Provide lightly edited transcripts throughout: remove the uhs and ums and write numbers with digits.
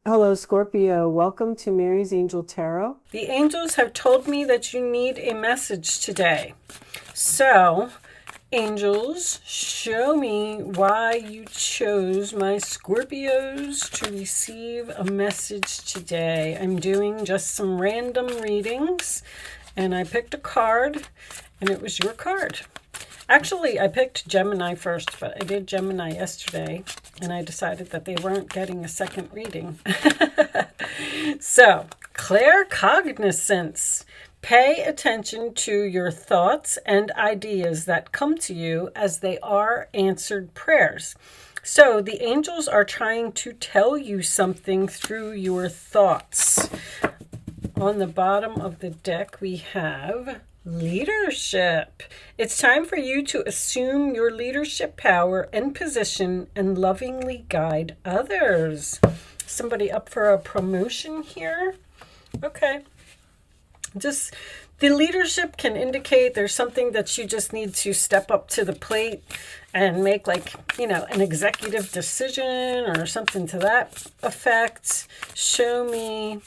Hello, Scorpio. Welcome to Mary's Angel Tarot. The angels have told me that you need a message today. So, angels, show me why you chose my Scorpios to receive a message today. I'm doing just some random readings, and I picked a card, and it was your card. Actually, I picked Gemini first, but I did Gemini yesterday, and I decided that they weren't getting a second reading. So, claircognizance. Pay attention to your thoughts and ideas that come to you as they are answered prayers. So, the angels are trying to tell you something through your thoughts. On the bottom of the deck, we have leadership. It's time for you to assume your leadership power and position and lovingly guide others. Somebody up for a promotion here? Okay. Just the leadership can indicate there's something that you just need to step up to the plate and make, like, an executive decision or something to that effect. Show me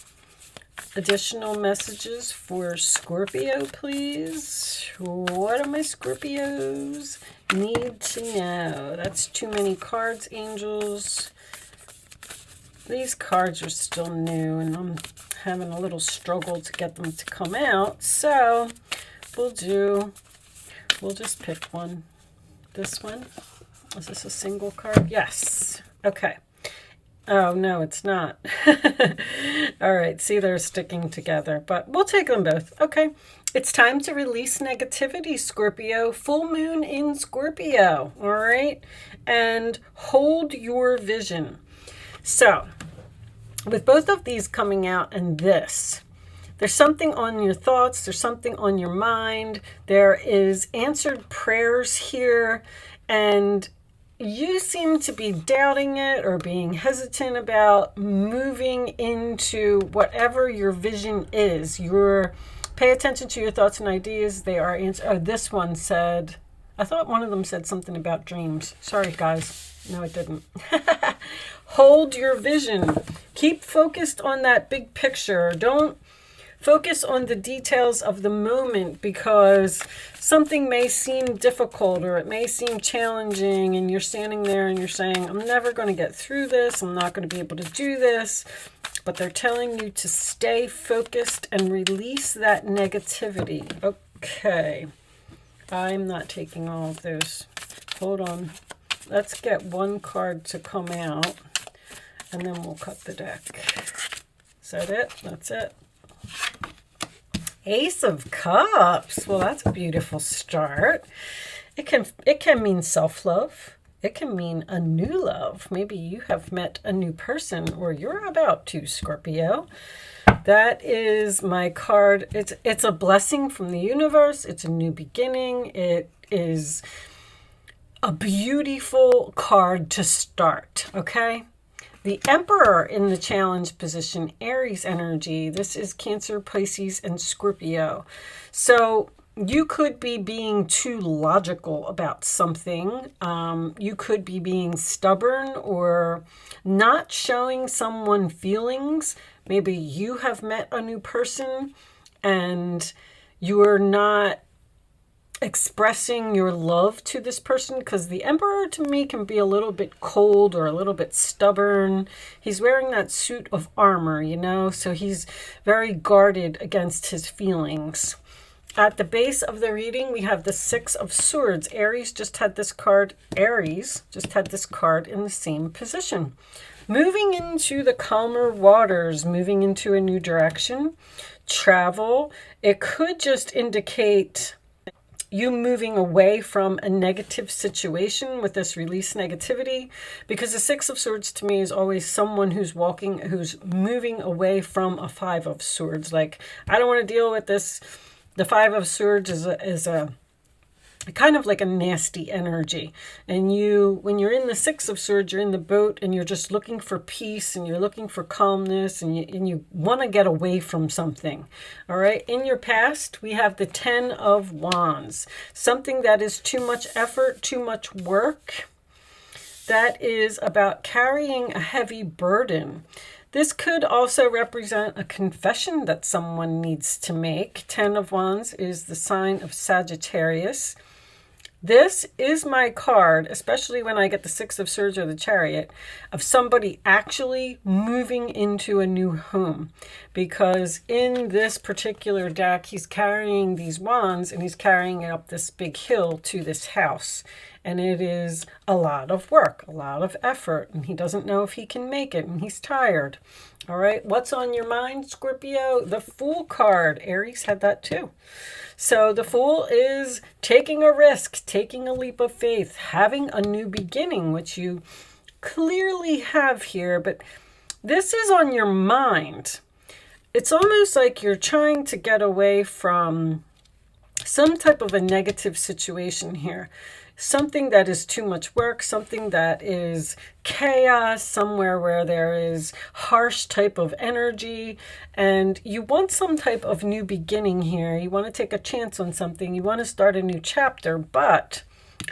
additional messages for Scorpio, please. What do my Scorpios need to know? That's too many cards, angels. These cards are still new, and I'm having a little struggle to get them to come out. So we'll just pick one. This one. Is this a single card? Yes. Okay. Oh, no, it's not. All right, see, they're sticking together, but we'll take them both. Okay, it's time to release negativity, Scorpio. Full moon in Scorpio, all right? And hold your vision. So, with both of these coming out and this, there's something on your thoughts, there's something on your mind, there is answered prayers here, and you seem to be doubting it or being hesitant about moving into whatever your vision is. Pay attention to your thoughts and ideas. They are this one said, I thought one of them said something about dreams. Sorry, guys. No, it didn't. Hold your vision. Keep focused on that big picture. Don't focus on the details of the moment, because something may seem difficult or it may seem challenging, and you're standing there and you're saying, I'm never going to get through this. I'm not going to be able to do this. But they're telling you to stay focused and release that negativity. Okay. I'm not taking all of those. Hold on. Let's get one card to come out, and then we'll cut the deck. Is that it? That's it. Ace of Cups. Well, that's a beautiful start. It can mean self-love. It can mean a new love. Maybe you have met a new person, or you're about to, Scorpio. That is my card. It's a blessing from the universe. It's a new beginning. It is a beautiful card to start, okay? The Emperor in the challenge position, Aries energy. This is Cancer, Pisces, and Scorpio. So you could be being too logical about something. You could be being stubborn or not showing someone feelings. Maybe you have met a new person and you're not expressing your love to this person, because the Emperor to me can be a little bit cold or a little bit stubborn. He's wearing that suit of armor, so he's very guarded against his feelings. At the base of the reading, we have the Six of Swords. Aries just had this card in the same position. Moving into the calmer waters, moving into a new direction, travel. It could just indicate you moving away from a negative situation with this release negativity, because the Six of Swords to me is always someone who's moving away from a Five of Swords. Like, I don't want to deal with this. The Five of Swords is a kind of like a nasty energy. And when you're in the Six of Swords, you're in the boat and you're just looking for peace and you're looking for calmness, and you want to get away from something. All right. In your past, we have the Ten of Wands, something that is too much effort, too much work. That is about carrying a heavy burden. This could also represent a confession that someone needs to make. 10 of Wands is the sign of Sagittarius. This is my card, especially when I get the Six of Swords or the Chariot, of somebody actually moving into a new home. Because in this particular deck, he's carrying these wands and he's carrying it up this big hill to this house. And it is a lot of work, a lot of effort, and he doesn't know if he can make it, and he's tired. All right, what's on your mind, Scorpio? The Fool card. Aries had that too. So the Fool is taking a risk, taking a leap of faith, having a new beginning, which you clearly have here, but this is on your mind. It's almost like you're trying to get away from some type of a negative situation here. Something that is too much work, something that is chaos, somewhere where there is harsh type of energy, and you want some type of new beginning here. You want to take a chance on something. You want to start a new chapter, but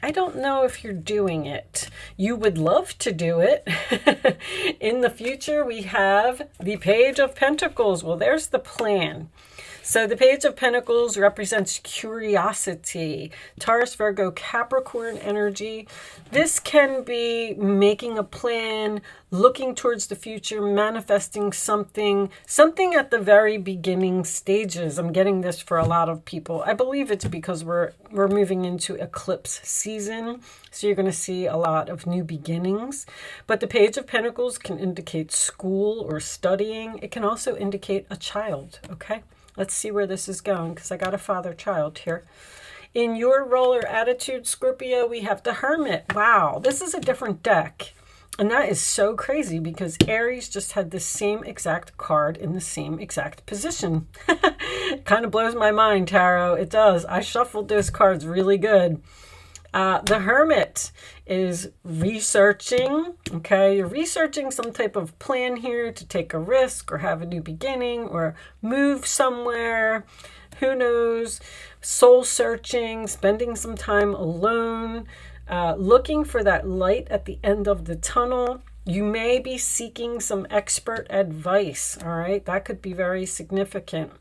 I don't know if you're doing it. You would love to do it. In the future, we have the Page of Pentacles. Well, there's the plan. So the Page of Pentacles represents curiosity, Taurus, Virgo, Capricorn energy. This can be making a plan, looking towards the future, manifesting something at the very beginning stages. I'm getting this for a lot of people. I believe it's because we're moving into eclipse season. So you're going to see a lot of new beginnings. But the Page of Pentacles can indicate school or studying. It can also indicate a child, okay? Let's see where this is going, because I got a father-child here. In your roller attitude, Scorpio, we have the Hermit. Wow, this is a different deck. And that is so crazy because Aries just had the same exact card in the same exact position. It kind of blows my mind, Tarot. It does. I shuffled those cards really good. The Hermit is researching, okay? You're researching some type of plan here to take a risk or have a new beginning or move somewhere. Who knows? Soul searching, spending some time alone, looking for that light at the end of the tunnel. You may be seeking some expert advice, all right? That could be very significant.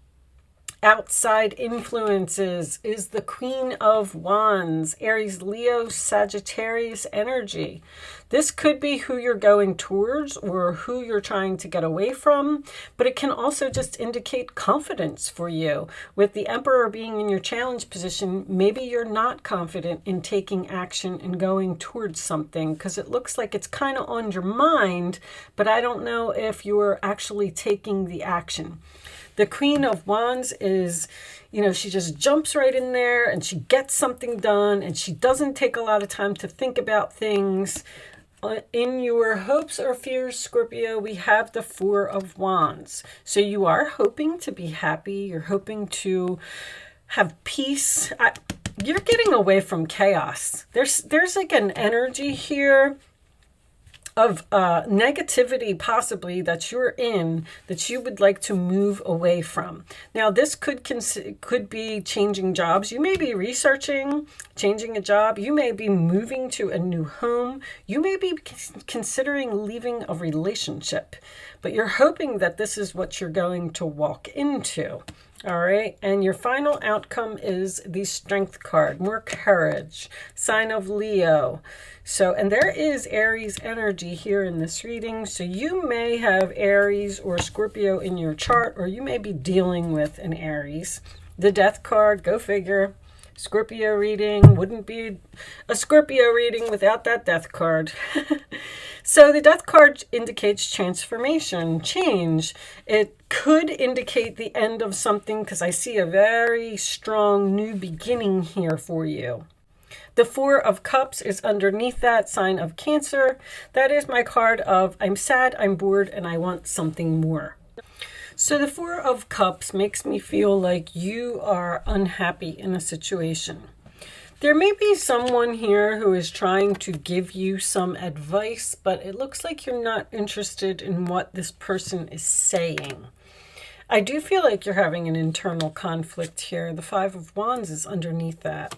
Outside influences is the Queen of Wands, Aries, Leo, Sagittarius energy. This could be who you're going towards or who you're trying to get away from, but it can also just indicate confidence for you. With the Emperor being in your challenge position, maybe you're not confident in taking action and going towards something because it looks like it's kind of on your mind, but I don't know if you're actually taking the action. The Queen of Wands is, she just jumps right in there and she gets something done and she doesn't take a lot of time to think about things. In your hopes or fears, Scorpio, we have the Four of Wands. So you are hoping to be happy. You're hoping to have peace. You're getting away from chaos. There's like an energy here of negativity possibly that you're in that you would like to move away from. Now this could be changing jobs. You may be researching changing a job. You may be moving to a new home. You may be considering leaving a relationship, but you're hoping that this is what you're going to walk into. All right, and your final outcome is the Strength card, more courage, sign of Leo. So, and there is Aries energy here in this reading. So you may have Aries or Scorpio in your chart, or you may be dealing with an Aries. The Death card, go figure. Scorpio reading wouldn't be a Scorpio reading without that Death card. So the Death card indicates transformation, change. It could indicate the end of something because I see a very strong new beginning here for you. The Four of Cups is underneath that, sign of Cancer. That is my card of I'm sad, I'm bored, and I want something more. So the Four of Cups makes me feel like you are unhappy in a situation. There may be someone here who is trying to give you some advice, but it looks like you're not interested in what this person is saying. I do feel like you're having an internal conflict here. The Five of Wands is underneath that.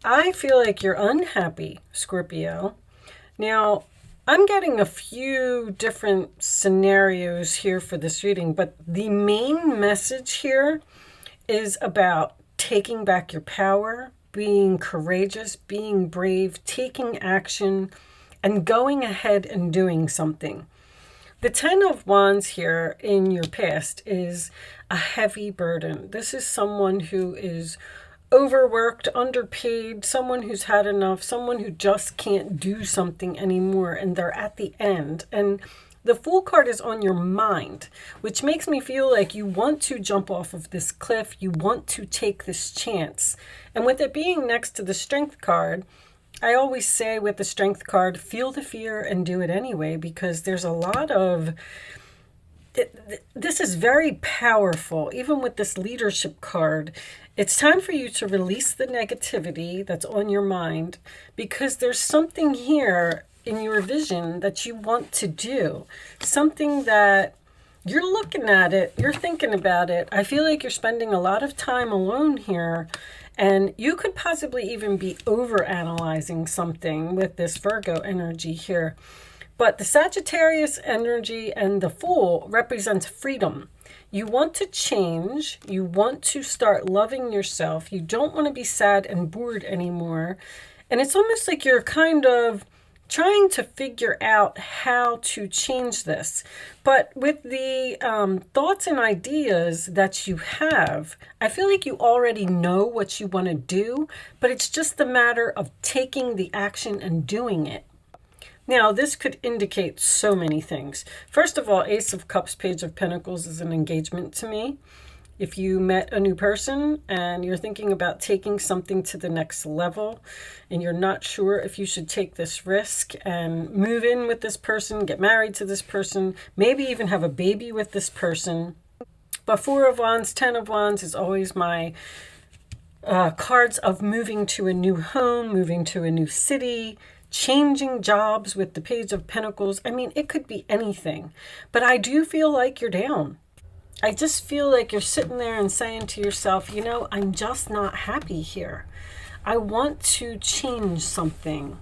I feel like you're unhappy, Scorpio. Now, I'm getting a few different scenarios here for this reading, but the main message here is about taking back your power, being courageous, being brave, taking action, and going ahead and doing something. The Ten of Wands here in your past is a heavy burden. This is someone who is overworked, underpaid, someone who's had enough, someone who just can't do something anymore, and they're at the end. And the Fool card is on your mind, which makes me feel like you want to jump off of this cliff, you want to take this chance. And with it being next to the Strength card, I always say with the Strength card, feel the fear and do it anyway, because there's a lot of... This is very powerful. Even with this Leadership card, it's time for you to release the negativity that's on your mind, because there's something here in your vision that you want to do. Something that you're looking at it, you're thinking about it. I feel like you're spending a lot of time alone here, and you could possibly even be overanalyzing something with this Virgo energy here. But the Sagittarius energy and the Fool represents freedom. You want to change. You want to start loving yourself. You don't want to be sad and bored anymore. And it's almost like you're kind of trying to figure out how to change this. But with the thoughts and ideas that you have, I feel like you already know what you want to do, but it's just a matter of taking the action and doing it. Now, this could indicate so many things. First of all, Ace of Cups, Page of Pentacles is an engagement to me. If you met a new person and you're thinking about taking something to the next level and you're not sure if you should take this risk and move in with this person, get married to this person, maybe even have a baby with this person. But Four of Wands, Ten of Wands is always my cards of moving to a new home, moving to a new city, changing jobs with the Page of Pentacles. I mean, it could be anything. But I do feel like you're down. I just feel like you're sitting there and saying to yourself, you know, I'm just not happy here. I want to change something.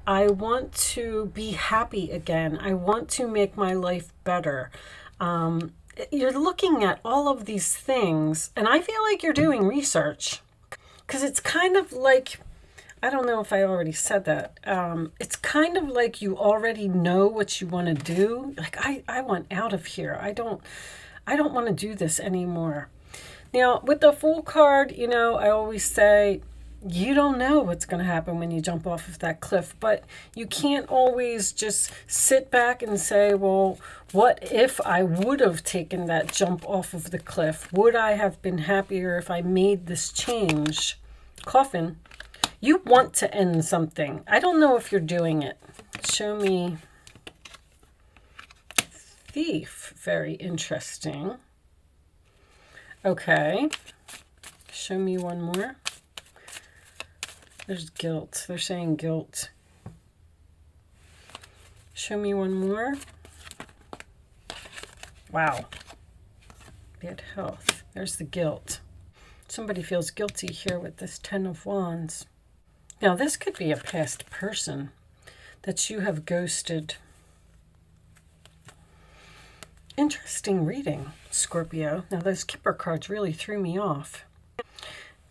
I want to be happy again. I want to make my life better. You're looking at all of these things, and I feel like you're doing research. Because it's kind of like, I don't know if I already said that. It's kind of like you already know what you want to do. Like, I want out of here. I don't want to do this anymore. Now, with the Fool card, you know, I always say, you don't know what's going to happen when you jump off of that cliff, but you can't always just sit back and say, well, what if I would have taken that jump off of the cliff? Would I have been happier if I made this change? Coffin, you want to end something. I don't know if you're doing it. Show me Thief. Very interesting. Okay. Show me one more. There's guilt. They're saying guilt. Show me one more. Wow. Bad health. There's the guilt. Somebody feels guilty here with this Ten of Wands. Now, this could be a past person that you have ghosted. Interesting reading, Scorpio. Now, those Kipper cards really threw me off.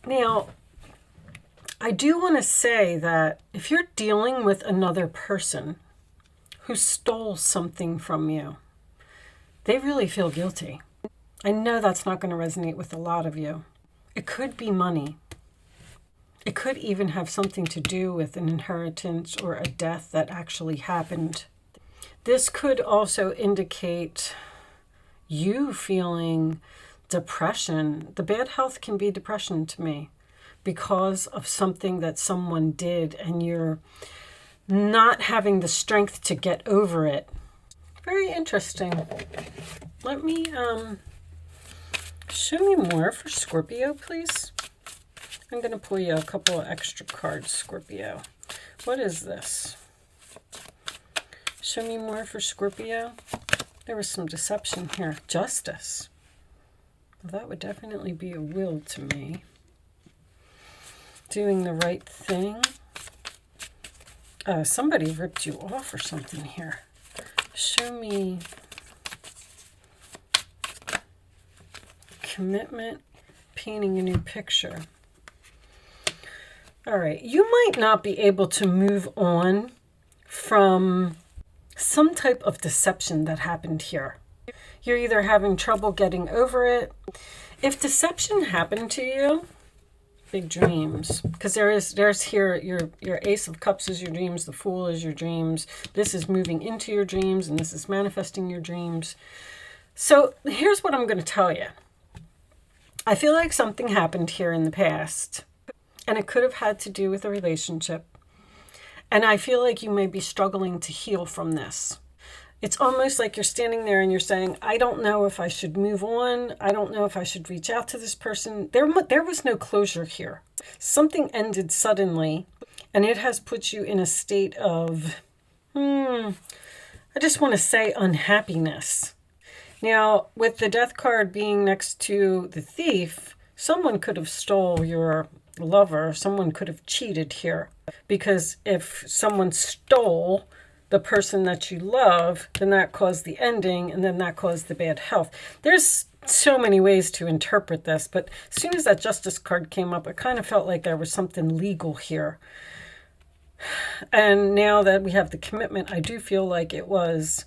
Now, I do want to say that if you're dealing with another person who stole something from you, they really feel guilty. I know that's not going to resonate with a lot of you. It could be money. It could even have something to do with an inheritance or a death that actually happened. This could also indicate you feeling depression. The bad health can be depression to me because of something that someone did and you're not having the strength to get over it. Very interesting. Let me show me more for Scorpio, please. I'm going to pull you a couple of extra cards, Scorpio. What is this? Show me more for Scorpio. There was some deception here. Justice. Well, that would definitely be a will to me. Doing the right thing. Somebody ripped you off or something here. Show me commitment, painting a new picture. All right, you might not be able to move on from some type of deception that happened here. You're either having trouble getting over it. If deception happened to you, big dreams, because there's here your Ace of Cups is your dreams, the Fool is your dreams. This is moving into your dreams, and this is manifesting your dreams. So here's what I'm going to tell you. I feel like something happened here in the past, and it could have had to do with a relationship. And I feel like you may be struggling to heal from this. It's almost like you're standing there and you're saying, I don't know if I should move on. I don't know if I should reach out to this person. There was no closure here. Something ended suddenly, and it has put you in a state of, I just want to say unhappiness. Now, with the Death card being next to the Thief, someone could have stole your lover. Someone could have cheated here. Because if someone stole the person that you love, then that caused the ending, and then that caused the bad health. There's so many ways to interpret this, but as soon as that Justice card came up, it kind of felt like there was something legal here. And now that we have the commitment, I do feel like it was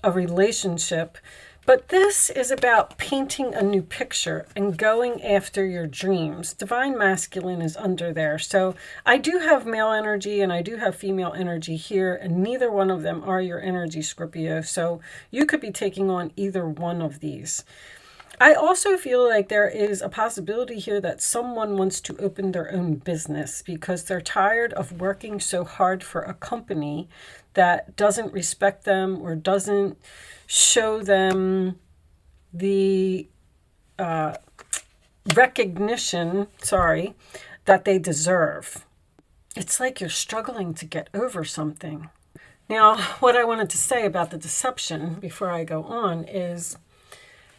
a relationship. But this is about painting a new picture and going after your dreams. Divine Masculine is under there. So I do have male energy and I do have female energy here, and neither one of them are your energy, Scorpio. So you could be taking on either one of these. I also feel like there is a possibility here that someone wants to open their own business because they're tired of working so hard for a company that doesn't respect them or doesn't show them the recognition, that they deserve. It's like you're struggling to get over something. Now, what I wanted to say about the deception before I go on is,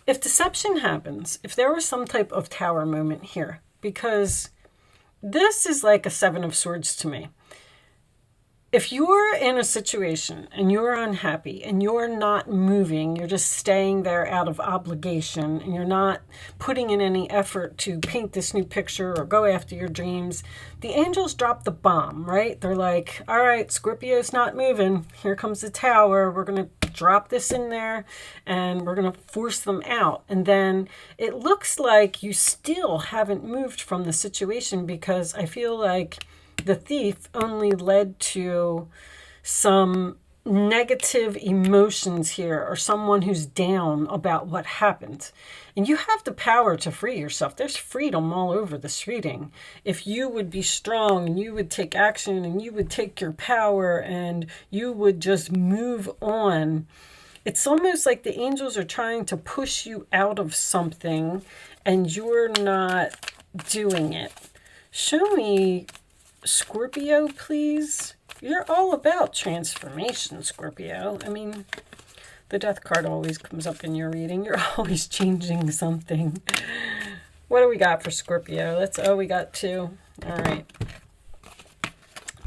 if deception happens, if there was some type of tower moment here, because this is like a Seven of Swords to me. If you're in a situation and you're unhappy and you're not moving, you're just staying there out of obligation and you're not putting in any effort to paint this new picture or go after your dreams, the angels drop the bomb, right? They're like, all right, Scorpio's not moving. Here comes the tower. We're going to drop this in there and we're going to force them out. And then it looks like you still haven't moved from the situation, because I feel like the Thief only led to some negative emotions here, or someone who's down about what happened. And you have the power to free yourself. There's freedom all over this reading. If you would be strong and you would take action and you would take your power and you would just move on, it's almost like the angels are trying to push you out of something and you're not doing it. Show me Scorpio, please. You're all about transformation, Scorpio. I mean, the Death card always comes up in your reading. You're always changing something. What do we got for Scorpio? We got two. All right.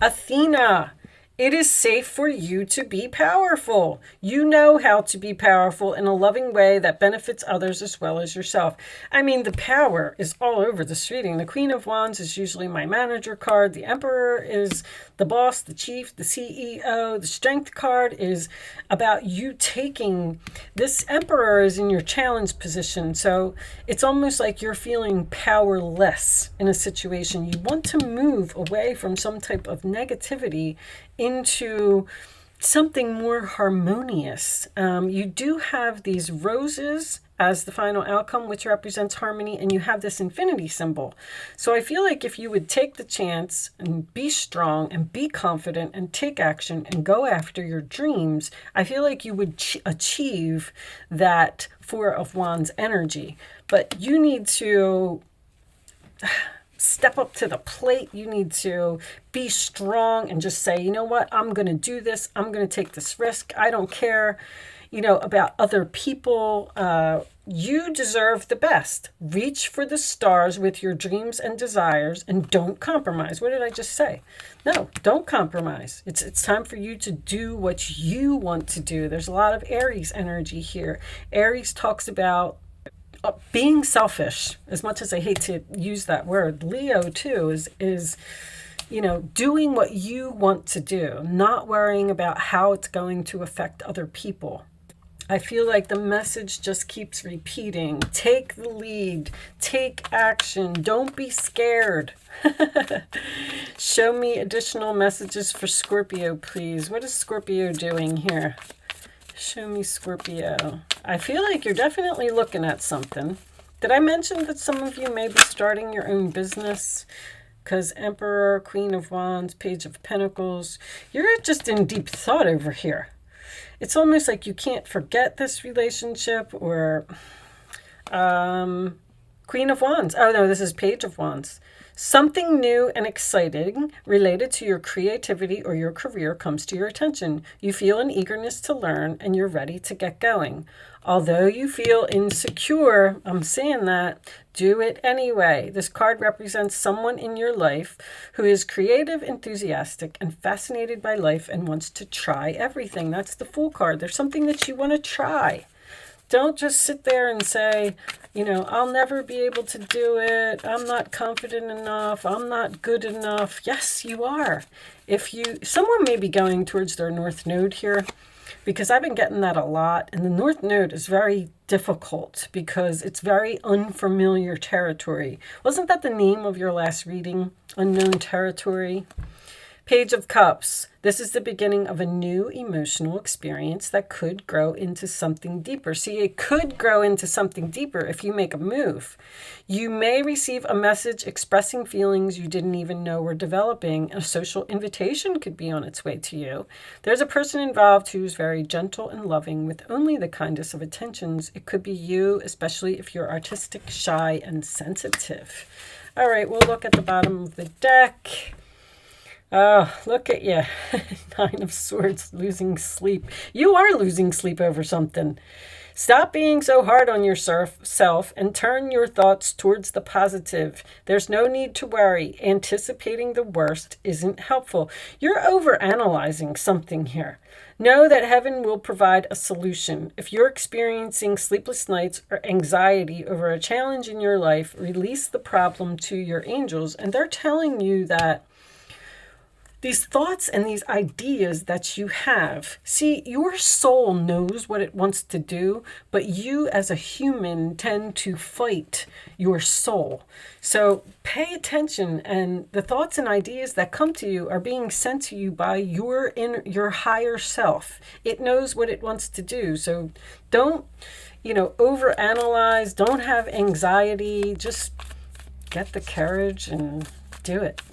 Athena. It is safe for you to be powerful. You know how to be powerful in a loving way that benefits others as well as yourself. I mean, the power is all over this reading. The Queen of Wands is usually my manager card. The Emperor is the boss, the chief, the CEO. The Strength card is about you taking... This Emperor is in your challenge position. So it's almost like you're feeling powerless in a situation. You want to move away from some type of negativity into something more harmonious. You do have these roses as the final outcome, which represents harmony, and you have this infinity symbol. So I feel like if you would take the chance and be strong and be confident and take action and go after your dreams, I feel like you would achieve that Four of Wands energy. But you need to step up to the plate. You need to be strong and just say, you know what, I'm going to do this. I'm going to take this risk. I don't care, about other people You deserve the best. Reach for the stars with your dreams and desires and don't compromise. What did I just say? No, don't compromise. It's time for you to do what you want to do. There's a lot of Aries energy here. Aries talks about being selfish. As much as I hate to use that word, Leo too is doing what you want to do, not worrying about how it's going to affect other people. I feel like the message just keeps repeating. Take the lead. Take action. Don't be scared. Show me additional messages for Scorpio, please. What is Scorpio doing here? Show me Scorpio. I feel like you're definitely looking at something. Did I mention that some of you may be starting your own business? Because Emperor, Queen of Wands, Page of Pentacles. You're just in deep thought over here. It's almost like you can't forget this relationship, or Queen of Wands. Oh, no, this is Page of Wands. Something new and exciting related to your creativity or your career comes to your attention. You feel an eagerness to learn and you're ready to get going. Although you feel insecure, I'm saying that, do it anyway. This card represents someone in your life who is creative, enthusiastic, and fascinated by life and wants to try everything. That's the Fool card. There's something that you want to try. Don't just sit there and say, I'll never be able to do it. I'm not confident enough. I'm not good enough. Yes, you are. Someone may be going towards their North Node here, because I've been getting that a lot. And the North Node is very difficult because it's very unfamiliar territory. Wasn't that the name of your last reading? Unknown territory? Page of Cups. This is the beginning of a new emotional experience that could grow into something deeper. See, it could grow into something deeper if you make a move. You may receive a message expressing feelings you didn't even know were developing. A social invitation could be on its way to you. There's a person involved who's very gentle and loving with only the kindest of attentions. It could be you, especially if you're artistic, shy, and sensitive. All right, we'll look at the bottom of the deck. Oh, look at you. Nine of Swords, losing sleep. You are losing sleep over something. Stop being so hard on yourself and turn your thoughts towards the positive. There's no need to worry. Anticipating the worst isn't helpful. You're overanalyzing something here. Know that heaven will provide a solution. If you're experiencing sleepless nights or anxiety over a challenge in your life, release the problem to your angels, and they're telling you that these thoughts and these ideas that you have, see, your soul knows what it wants to do, but you as a human tend to fight your soul. So pay attention, and the thoughts and ideas that come to you are being sent to you by your higher self. It knows what it wants to do. So don't, overanalyze, don't have anxiety, just get the courage and do it.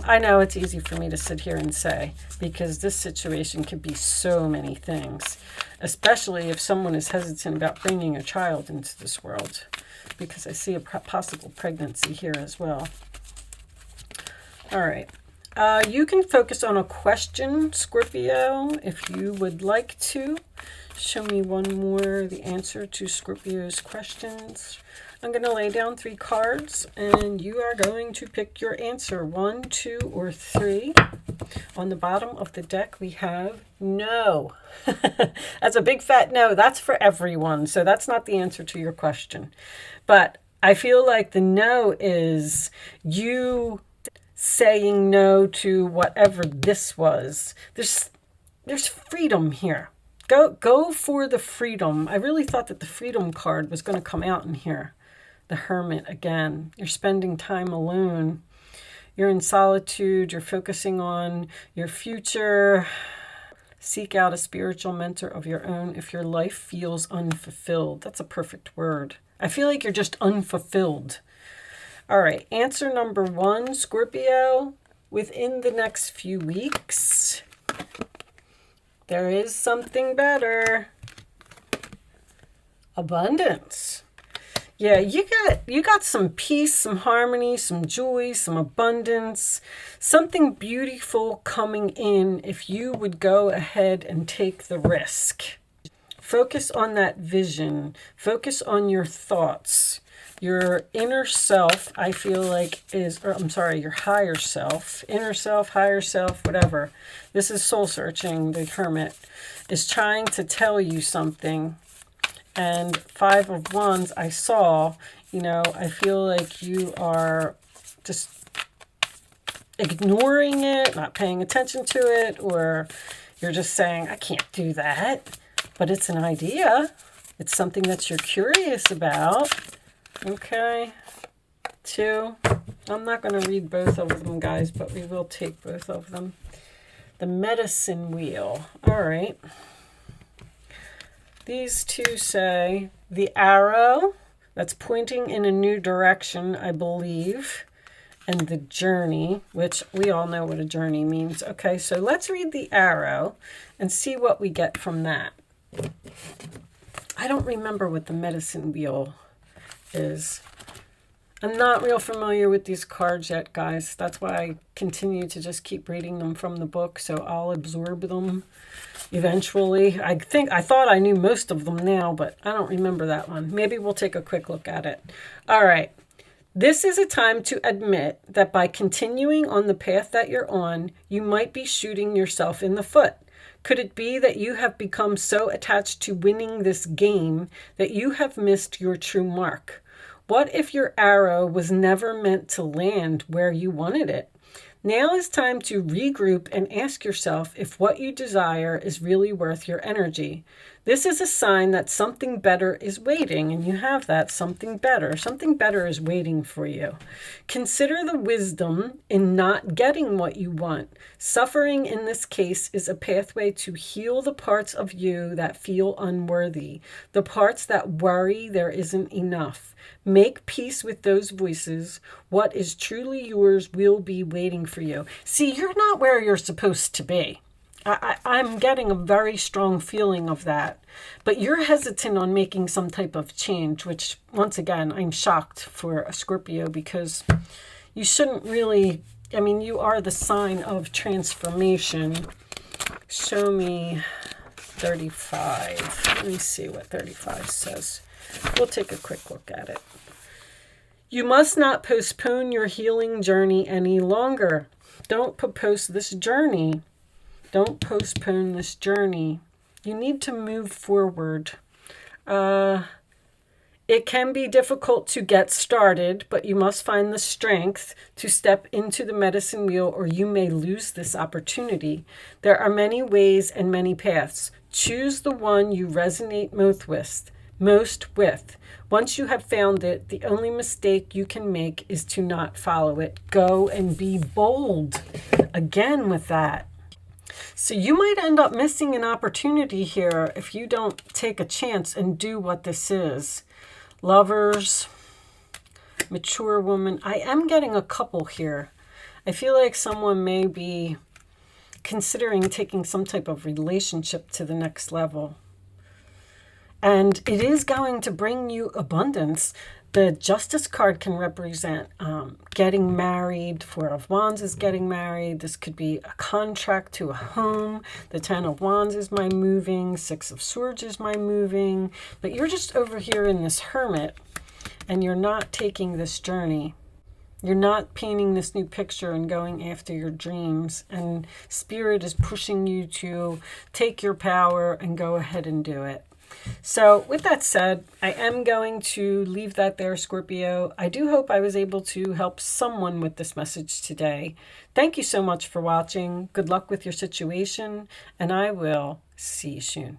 I know it's easy for me to sit here and say, because this situation could be so many things, especially if someone is hesitant about bringing a child into this world, because I see a possible pregnancy here as well. All right. You can focus on a question, Scorpio, if you would like to. Show me one more, the answer to Scorpio's questions. I'm going to lay down 3 cards, and you are going to pick your answer, 1, 2, or 3. On the bottom of the deck, we have no. That's a big fat no. That's for everyone, so that's not the answer to your question. But I feel like the no is you saying no to whatever this was. There's freedom here. Go for the freedom. I really thought that the freedom card was going to come out in here. The Hermit again. You're spending time alone. You're in solitude. You're focusing on your future. Seek out a spiritual mentor of your own if your life feels unfulfilled. That's a perfect word. I feel like you're just unfulfilled. All right. Answer number 1, Scorpio. Within the next few weeks, there is something better. Abundance. Yeah, you got some peace, some harmony, some joy, some abundance, something beautiful coming in if you would go ahead and take the risk. Focus on that vision. Focus on your thoughts. Your inner self, I feel like your higher self, inner self, higher self, whatever. This is soul searching. The Hermit is trying to tell you something. And Five of Wands, I saw, I feel like you are just ignoring it, not paying attention to it, or you're just saying, I can't do that. But it's an idea. It's something that you're curious about. Okay. 2. I'm not going to read both of them, guys, but we will take both of them. The Medicine Wheel. All right. These two say the arrow that's pointing in a new direction, I believe, and the journey, which we all know what a journey means. Okay, so let's read the arrow and see what we get from that. I don't remember what the Medicine Wheel is. I'm not real familiar with these cards yet, guys. That's why I continue to just keep reading them from the book, so I'll absorb them eventually. I thought I knew most of them now, but I don't remember that one. Maybe we'll take a quick look at it. All right. This is a time to admit that by continuing on the path that you're on, you might be shooting yourself in the foot. Could it be that you have become so attached to winning this game that you have missed your true mark? What if your arrow was never meant to land where you wanted it? Now is time to regroup and ask yourself if what you desire is really worth your energy. This is a sign that something better is waiting, and you have that something better. Something better is waiting for you. Consider the wisdom in not getting what you want. Suffering in this case is a pathway to heal the parts of you that feel unworthy, the parts that worry there isn't enough. Make peace with those voices. What is truly yours will be waiting for you. See, you're not where you're supposed to be. I'm getting a very strong feeling of that. But you're hesitant on making some type of change, which, once again, I'm shocked for a Scorpio, because you shouldn't really, you are the sign of transformation. Show me 35. Let me see what 35 says. We'll take a quick look at it. You must not postpone your healing journey any longer. Don't postpone this journey. Don't postpone this journey. You need to move forward. It can be difficult to get started, but you must find the strength to step into the medicine wheel, or you may lose this opportunity. There are many ways and many paths. Choose the one you resonate most with. Once you have found it, the only mistake you can make is to not follow it. Go and be bold. Again with that. So you might end up missing an opportunity here if you don't take a chance and do what this is. Lovers, mature woman. I am getting a couple here. I feel like someone may be considering taking some type of relationship to the next level. And it is going to bring you abundance. The Justice card can represent getting married. Four of Wands is getting married. This could be a contract to a home. The Ten of Wands is my moving. Six of Swords is my moving. But you're just over here in this Hermit, and you're not taking this journey. You're not painting this new picture and going after your dreams. And Spirit is pushing you to take your power and go ahead and do it. So with that said, I am going to leave that there, Scorpio. I do hope I was able to help someone with this message today. Thank you so much for watching. Good luck with your situation, and I will see you soon.